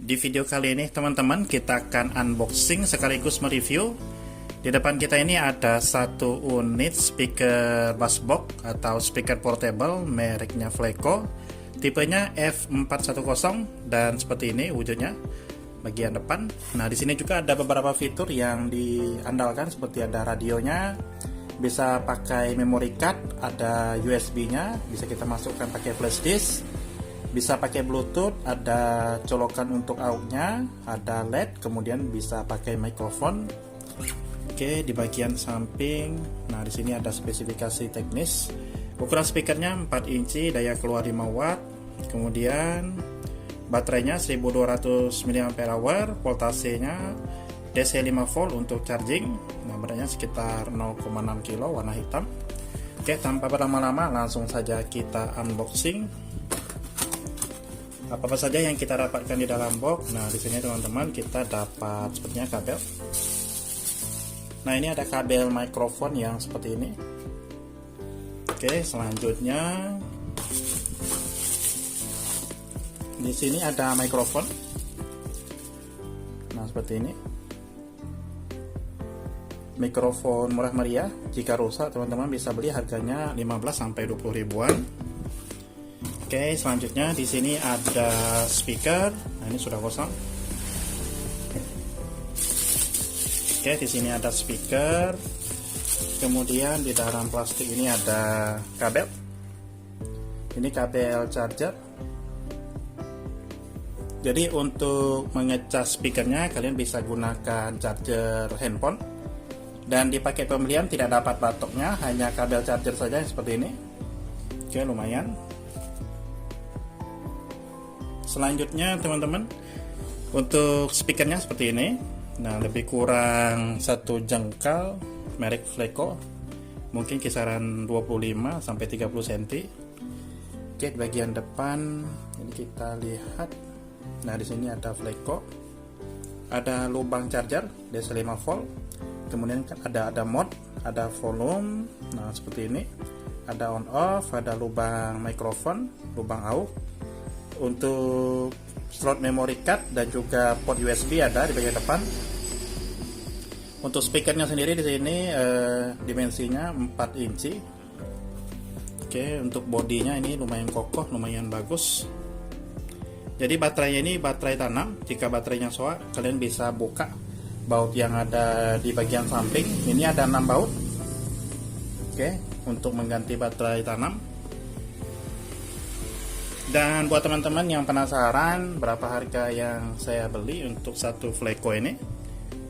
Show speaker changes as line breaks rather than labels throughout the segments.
Di video kali ini teman-teman kita akan unboxing sekaligus mereview. Di depan kita ini ada satu unit speaker bassbox atau speaker portable mereknya Fleco, tipenya F410, dan seperti ini wujudnya bagian depan. Nah, di sini juga ada beberapa fitur yang diandalkan seperti ada radionya, bisa pakai memory card, ada USB-nya, bisa kita masukkan pakai flash disk. Bisa pakai Bluetooth, ada colokan untuk AUX-nya, ada LED, kemudian bisa pakai mikrofon. Oke, di bagian samping, nah di sini ada spesifikasi teknis. Ukuran speakernya 4 inci, daya keluar 5 watt. Kemudian baterainya 1200 mAh, voltasenya DC 5 volt untuk charging. Nah, beratnya sekitar 0,6 kg, warna hitam. Oke, tanpa berlama-lama langsung saja kita unboxing. Apa saja yang kita dapatkan di dalam box? Nah, di sini teman-teman kita dapat sepertinya kabel. Nah, ini ada kabel mikrofon yang seperti ini. Oke, selanjutnya di sini ada mikrofon. Nah, seperti ini. Mikrofon murah meriah. Jika rusak, teman-teman bisa beli, harganya 15 sampai 20 ribuan. Oke, selanjutnya di sini ada speaker. Nah, ini sudah kosong. Oke, di sini ada speaker. Kemudian di dalam plastik ini ada kabel. Ini kabel charger. Jadi untuk mengecas speakernya kalian bisa gunakan charger handphone. Dan di paket pembelian tidak dapat batoknya, hanya kabel charger saja seperti ini. Oke, lumayan. Selanjutnya teman-teman, untuk speakernya seperti ini. Nah, lebih kurang 1 jengkal, merek Fleco, mungkin kisaran 25 sampai 30 cm. Oke, di bagian depan ini kita lihat. Nah, di sini ada Fleco, ada lubang charger DC 5 volt, kemudian ada mode, ada volume. Nah, seperti ini, ada on off, ada lubang mikrofon, lubang AUX. Untuk slot memory card dan juga port USB ada di bagian depan. Untuk speakernya sendiri di sini dimensinya 4 inci. Oke, untuk bodinya ini lumayan kokoh, lumayan bagus. Jadi baterainya ini baterai tanam. Jika baterainya soak, kalian bisa buka baut yang ada di bagian samping. Ini ada 6 baut. Oke, untuk mengganti baterai tanam. Dan buat teman-teman yang penasaran berapa harga yang saya beli untuk satu Fleco ini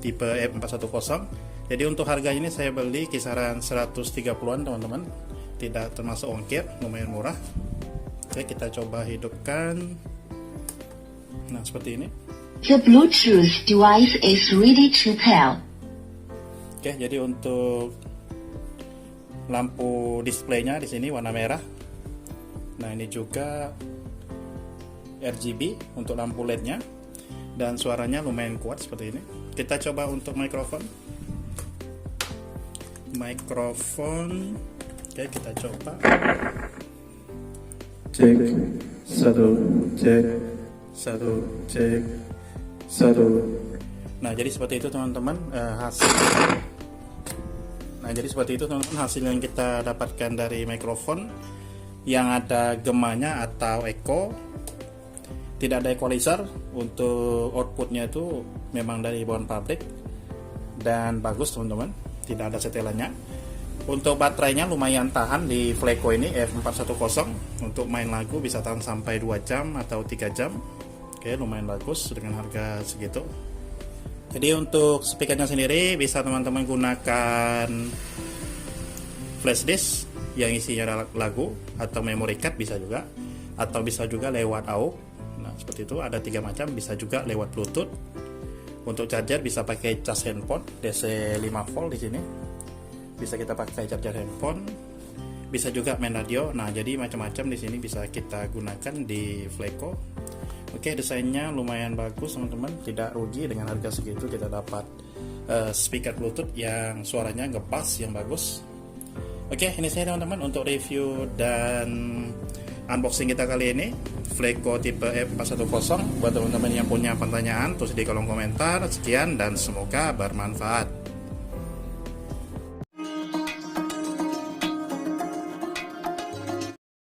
tipe F410, jadi untuk harga ini saya beli kisaran 130-an teman-teman, tidak termasuk ongkir, lumayan murah. Oke, kita coba hidupkan. Nah, seperti ini.
The Bluetooth device is ready to pair.
Oke, jadi untuk lampu displaynya di sini warna merah. Nah, ini juga RGB untuk lampu LED-nya, dan suaranya lumayan kuat seperti ini. Kita coba untuk mikrofon. Oke, kita coba.
Cek 1, cek 1.
Nah, jadi seperti itu teman-teman hasil. Nah, jadi seperti itu teman-teman hasil yang kita dapatkan dari mikrofon yang ada gemanya atau echo. Tidak ada equalizer. Untuk outputnya itu memang dari bawaan pabrik dan bagus teman-teman, tidak ada setelannya. Untuk baterainya lumayan tahan di Fleco ini F410. Untuk main lagu bisa tahan sampai 2 jam atau 3 jam. Oke, lumayan bagus dengan harga segitu. Jadi untuk speakernya sendiri bisa teman-teman gunakan flash disk yang isinya lagu, atau memory card bisa juga, atau bisa juga lewat AUX. Nah, seperti itu, ada 3 macam, bisa juga lewat Bluetooth. Untuk charger bisa pakai cas handphone DC 5 volt di sini. Bisa kita pakai charger handphone, bisa juga main radio. Nah, jadi macam-macam di sini bisa kita gunakan di Fleco. Oke, desainnya lumayan bagus teman-teman, tidak rugi dengan harga segitu. Kita dapat speaker Bluetooth yang suaranya ngepas, yang bagus. Oke, ini saya teman-teman untuk review dan unboxing kita kali ini, Fleco tipe F410. Buat teman-teman yang punya pertanyaan, tulis di kolom komentar. Sekian dan semoga bermanfaat.